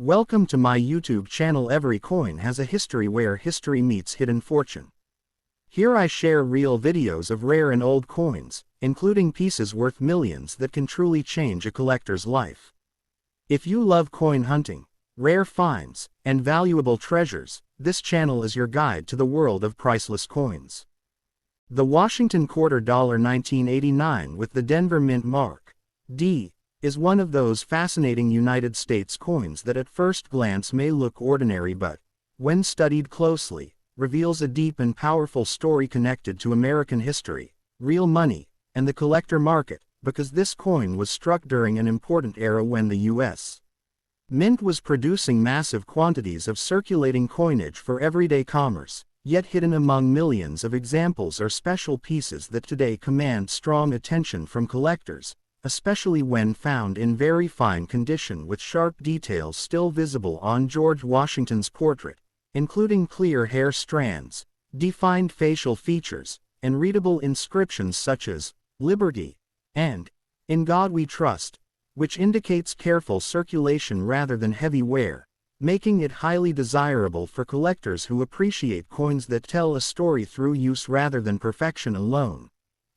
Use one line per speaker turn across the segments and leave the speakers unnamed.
Welcome to my YouTube channel. Every coin has a history where history meets hidden fortune. Here I share real videos of rare and old coins, including pieces worth millions that can truly change a collector's life. If you love coin hunting, rare finds, and valuable treasures, this channel is your guide to the world of priceless coins. The Washington Quarter $, 1989 with the Denver Mint mark, D, is one of those fascinating United States coins that at first glance may look ordinary but, when studied closely, reveals a deep and powerful story connected to American history, real money, and the collector market, because this coin was struck during an important era when the U.S. Mint was producing massive quantities of circulating coinage for everyday commerce, yet hidden among millions of examples are special pieces that today command strong attention from collectors, especially when found in very fine condition with sharp details still visible on George Washington's portrait, including clear hair strands, defined facial features, and readable inscriptions such as, "Liberty," and, "In God We Trust," which indicates careful circulation rather than heavy wear, making it highly desirable for collectors who appreciate coins that tell a story through use rather than perfection alone.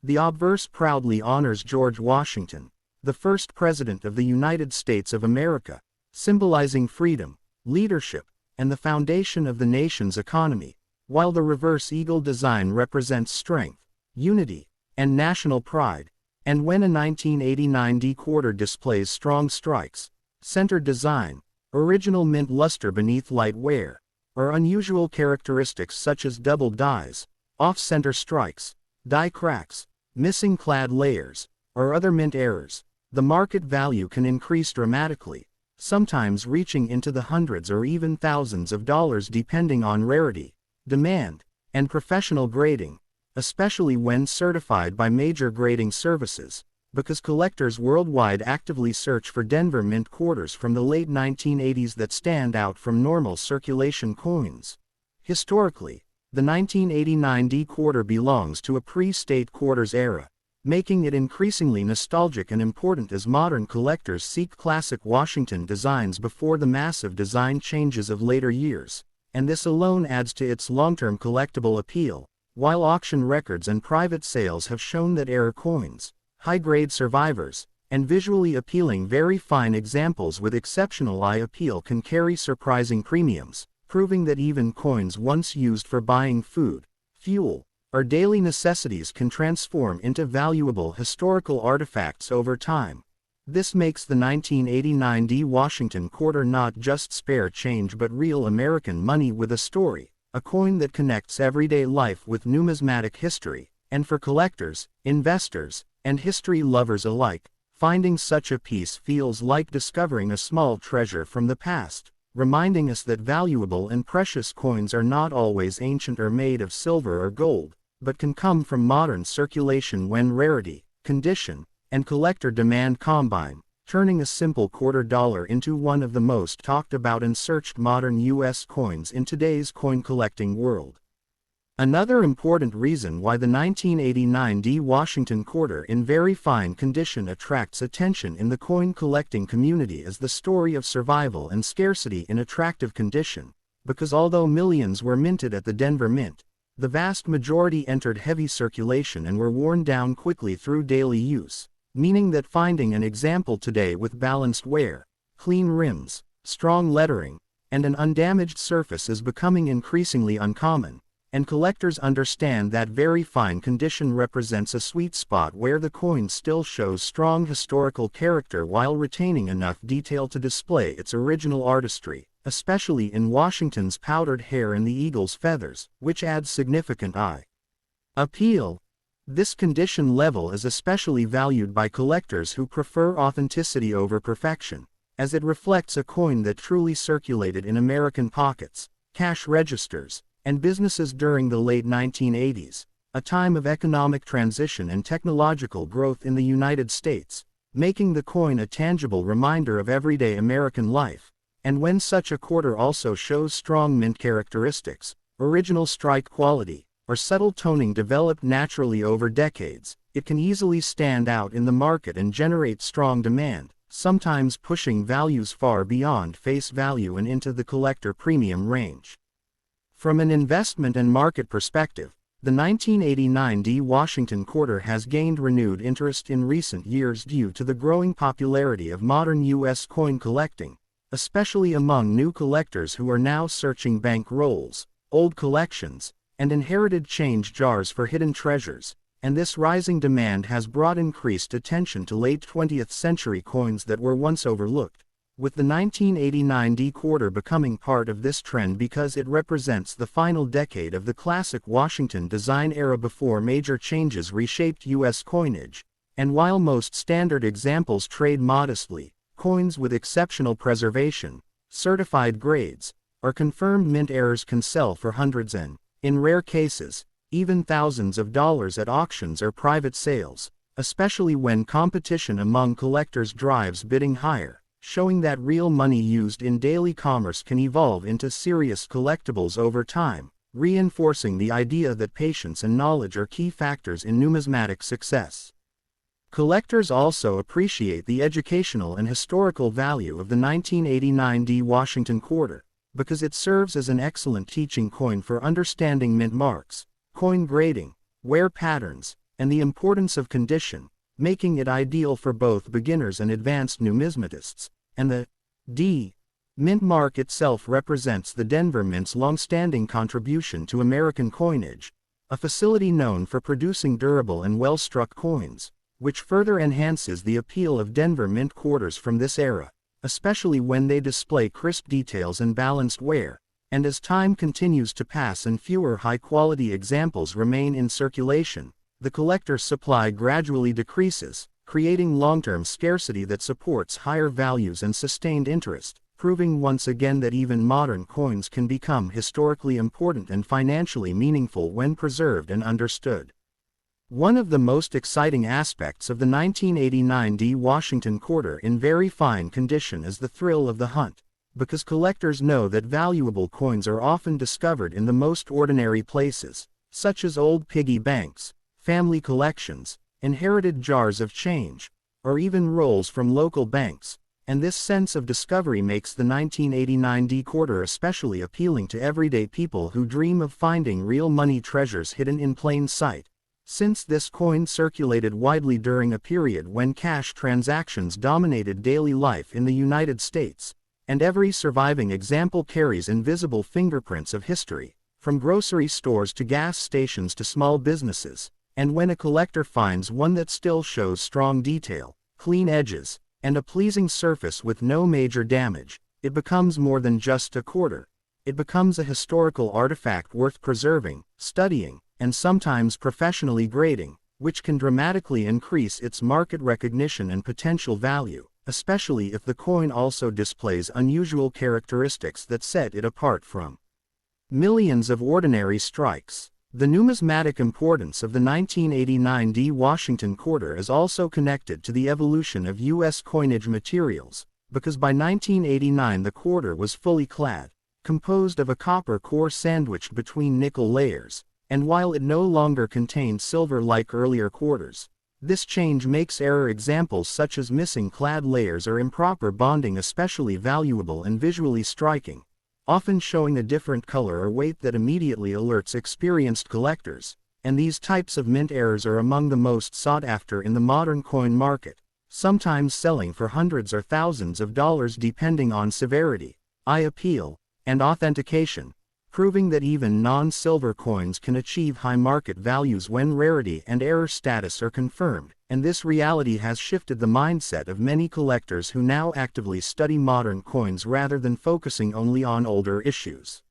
The obverse proudly honors George Washington, the first President of the United States of America, symbolizing freedom, leadership, and the foundation of the nation's economy, while the reverse eagle design represents strength, unity, and national pride. And when a 1989 D quarter displays strong strikes, centered design, original mint luster beneath light wear, or unusual characteristics such as double dies, off-center strikes, die cracks, missing clad layers, or other mint errors, the market value can increase dramatically, sometimes reaching into the hundreds or even thousands of dollars depending on rarity, demand, and professional grading, especially when certified by major grading services, because collectors worldwide actively search for Denver Mint quarters from the late 1980s that stand out from normal circulation coins. Historically, the 1989 D quarter belongs to a pre-state quarters era, making it increasingly nostalgic and important as modern collectors seek classic Washington designs before the massive design changes of later years, and this alone adds to its long-term collectible appeal, while auction records and private sales have shown that era coins, high-grade survivors, and visually appealing very fine examples with exceptional eye appeal can carry surprising premiums, proving that even coins once used for buying food, fuel, or daily necessities can transform into valuable historical artifacts over time. This makes the 1989 D Washington Quarter not just spare change but real American money with a story, a coin that connects everyday life with numismatic history, and for collectors, investors, and history lovers alike, finding such a piece feels like discovering a small treasure from the past, reminding us that valuable and precious coins are not always ancient or made of silver or gold, but can come from modern circulation when rarity, condition, and collector demand combine, turning a simple quarter dollar into one of the most talked about and searched modern U.S. coins in today's coin collecting world. Another important reason why the 1989 D Washington Quarter in very fine condition attracts attention in the coin collecting community is the story of survival and scarcity in attractive condition, because although millions were minted at the Denver Mint, the vast majority entered heavy circulation and were worn down quickly through daily use, meaning that finding an example today with balanced wear, clean rims, strong lettering, and an undamaged surface is becoming increasingly uncommon. And collectors understand that very fine condition represents a sweet spot where the coin still shows strong historical character while retaining enough detail to display its original artistry, especially in Washington's powdered hair and the eagle's feathers, which adds significant eye appeal. This condition level is especially valued by collectors who prefer authenticity over perfection, as it reflects a coin that truly circulated in American pockets, cash registers, and businesses during the late 1980s, a time of economic transition and technological growth in the United States, making the coin a tangible reminder of everyday American life. And when such a quarter also shows strong mint characteristics, original strike quality, or subtle toning developed naturally over decades, it can easily stand out in the market and generate strong demand, sometimes pushing values far beyond face value and into the collector premium range. From an investment and market perspective, the 1989 D Washington quarter has gained renewed interest in recent years due to the growing popularity of modern U.S. coin collecting, especially among new collectors who are now searching bank rolls, old collections, and inherited change jars for hidden treasures, and this rising demand has brought increased attention to late 20th century coins that were once overlooked, with the 1989 D quarter becoming part of this trend because it represents the final decade of the classic Washington design era before major changes reshaped U.S. coinage, and while most standard examples trade modestly, coins with exceptional preservation, certified grades, or confirmed mint errors can sell for hundreds and, in rare cases, even thousands of dollars at auctions or private sales, especially when competition among collectors drives bidding higher, showing that real money used in daily commerce can evolve into serious collectibles over time, reinforcing the idea that patience and knowledge are key factors in numismatic success. Collectors also appreciate the educational and historical value of the 1989 D Washington quarter, because it serves as an excellent teaching coin for understanding mint marks, coin grading, wear patterns, and the importance of condition, making it ideal for both beginners and advanced numismatists, and the D mint mark itself represents the Denver Mint's long-standing contribution to American coinage, a facility known for producing durable and well-struck coins, which further enhances the appeal of Denver Mint quarters from this era, especially when they display crisp details and balanced wear, and as time continues to pass and fewer high-quality examples remain in circulation, the collector's supply gradually decreases, creating long-term scarcity that supports higher values and sustained interest, proving once again that even modern coins can become historically important and financially meaningful when preserved and understood. One of the most exciting aspects of the 1989 D Washington quarter in very fine condition is the thrill of the hunt, because collectors know that valuable coins are often discovered in the most ordinary places, such as old piggy banks, family collections, inherited jars of change, or even rolls from local banks, and this sense of discovery makes the 1989 D quarter especially appealing to everyday people who dream of finding real money treasures hidden in plain sight, since this coin circulated widely during a period when cash transactions dominated daily life in the United States, and every surviving example carries invisible fingerprints of history, from grocery stores to gas stations to small businesses. And when a collector finds one that still shows strong detail, clean edges, and a pleasing surface with no major damage, it becomes more than just a quarter. It becomes a historical artifact worth preserving, studying, and sometimes professionally grading, which can dramatically increase its market recognition and potential value, especially if the coin also displays unusual characteristics that set it apart from millions of ordinary strikes. The numismatic importance of the 1989 D Washington quarter is also connected to the evolution of U.S. coinage materials, because by 1989 the quarter was fully clad, composed of a copper core sandwiched between nickel layers, and while it no longer contained silver like earlier quarters, this change makes error examples such as missing clad layers or improper bonding especially valuable and visually striking, often showing a different color or weight that immediately alerts experienced collectors, and these types of mint errors are among the most sought after in the modern coin market, sometimes selling for hundreds or thousands of dollars depending on severity, eye appeal, and authentication, proving that even non-silver coins can achieve high market values when rarity and error status are confirmed, and this reality has shifted the mindset of many collectors who now actively study modern coins rather than focusing only on older issues.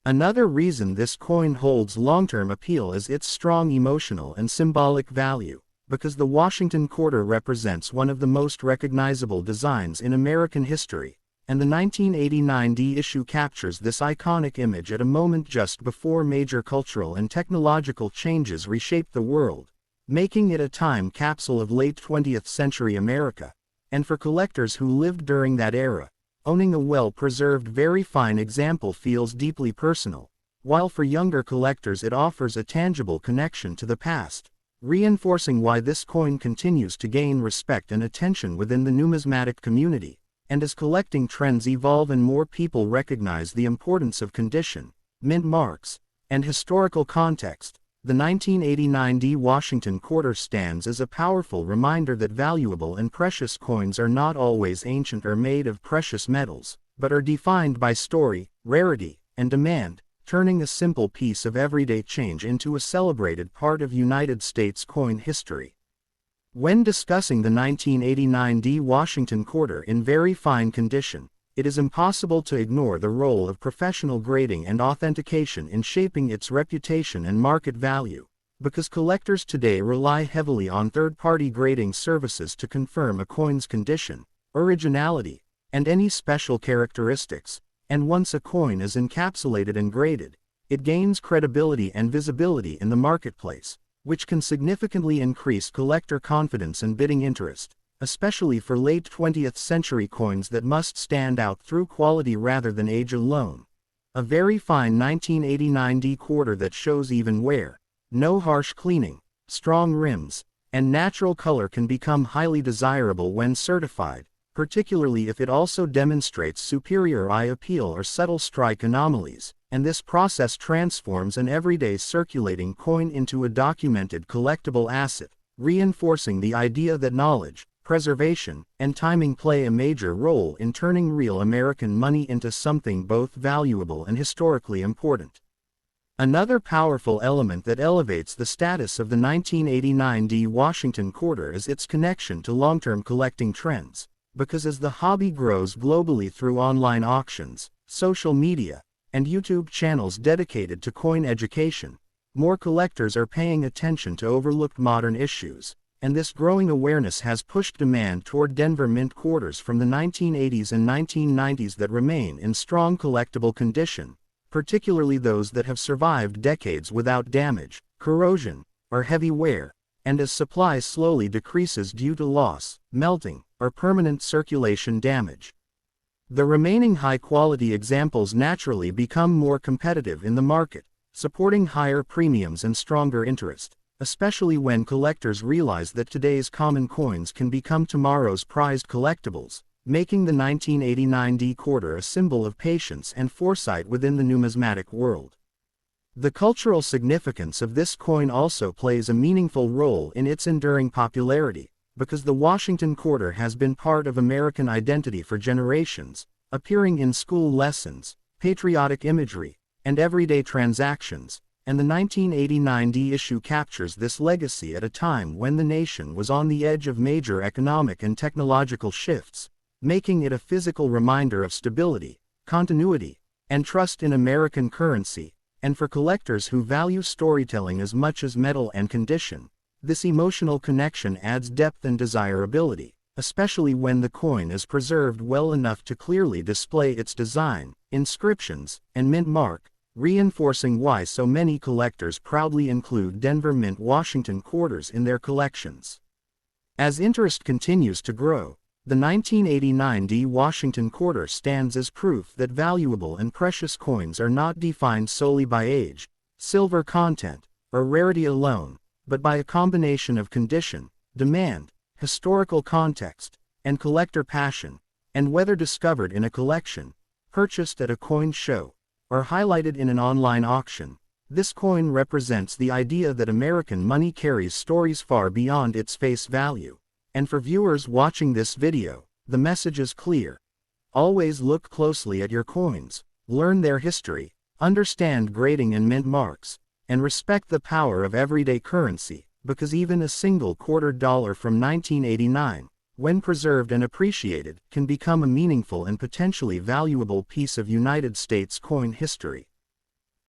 Another reason this coin holds long-term appeal is its strong emotional and symbolic value, because the Washington quarter represents one of the most recognizable designs in American history, and the 1989 D issue captures this iconic image at a moment just before major cultural and technological changes reshaped the world, making it a time capsule of late 20th century America, and for collectors who lived during that era, owning a well-preserved very fine example feels deeply personal, while for younger collectors it offers a tangible connection to the past, reinforcing why this coin continues to gain respect and attention within the numismatic community. And as collecting trends evolve and more people recognize the importance of condition, mint marks, and historical context, the 1989 D Washington quarter stands as a powerful reminder that valuable and precious coins are not always ancient or made of precious metals, but are defined by story, rarity, and demand, turning a simple piece of everyday change into a celebrated part of United States coin history. When discussing the 1989 D Washington quarter in very fine condition, it is impossible to ignore the role of professional grading and authentication in shaping its reputation and market value, because collectors today rely heavily on third-party grading services to confirm a coin's condition, originality, and any special characteristics, and once a coin is encapsulated and graded, it gains credibility and visibility in the marketplace, which can significantly increase collector confidence and bidding interest, especially for late 20th century coins that must stand out through quality rather than age alone. A very fine 1989 D quarter that shows even wear, no harsh cleaning, strong rims, and natural color can become highly desirable when certified, particularly if it also demonstrates superior eye appeal or subtle strike anomalies, and this process transforms an everyday circulating coin into a documented collectible asset, reinforcing the idea that knowledge, preservation, and timing play a major role in turning real American money into something both valuable and historically important. Another powerful element that elevates the status of the 1989 D Washington quarter is its connection to long-term collecting trends, because as the hobby grows globally through online auctions, social media, and YouTube channels dedicated to coin education, more collectors are paying attention to overlooked modern issues, and this growing awareness has pushed demand toward Denver Mint quarters from the 1980s and 1990s that remain in strong collectible condition, particularly those that have survived decades without damage, corrosion, or heavy wear, and as supply slowly decreases due to loss, melting, or permanent circulation damage. The remaining high-quality examples naturally become more competitive in the market, supporting higher premiums and stronger interest, especially when collectors realize that today's common coins can become tomorrow's prized collectibles, making the 1989 D quarter a symbol of patience and foresight within the numismatic world. The cultural significance of this coin also plays a meaningful role in its enduring popularity, because the Washington quarter has been part of American identity for generations, appearing in school lessons, patriotic imagery, and everyday transactions, and the 1989 D issue captures this legacy at a time when the nation was on the edge of major economic and technological shifts, making it a physical reminder of stability, continuity, and trust in American currency. And for collectors who value storytelling as much as metal and condition, this emotional connection adds depth and desirability, especially when the coin is preserved well enough to clearly display its design, inscriptions, and mint mark, reinforcing why so many collectors proudly include Denver Mint Washington quarters in their collections. As interest continues to grow, the 1989 D Washington quarter stands as proof that valuable and precious coins are not defined solely by age, silver content, or rarity alone, but by a combination of condition, demand, historical context, and collector passion, and whether discovered in a collection, purchased at a coin show, or highlighted in an online auction, this coin represents the idea that American money carries stories far beyond its face value. And for viewers watching this video, the message is clear. Always look closely at your coins, learn their history, understand grading and mint marks, and respect the power of everyday currency, because even a single $quarter from 1989, when preserved and appreciated, can become a meaningful and potentially valuable piece of United States coin history.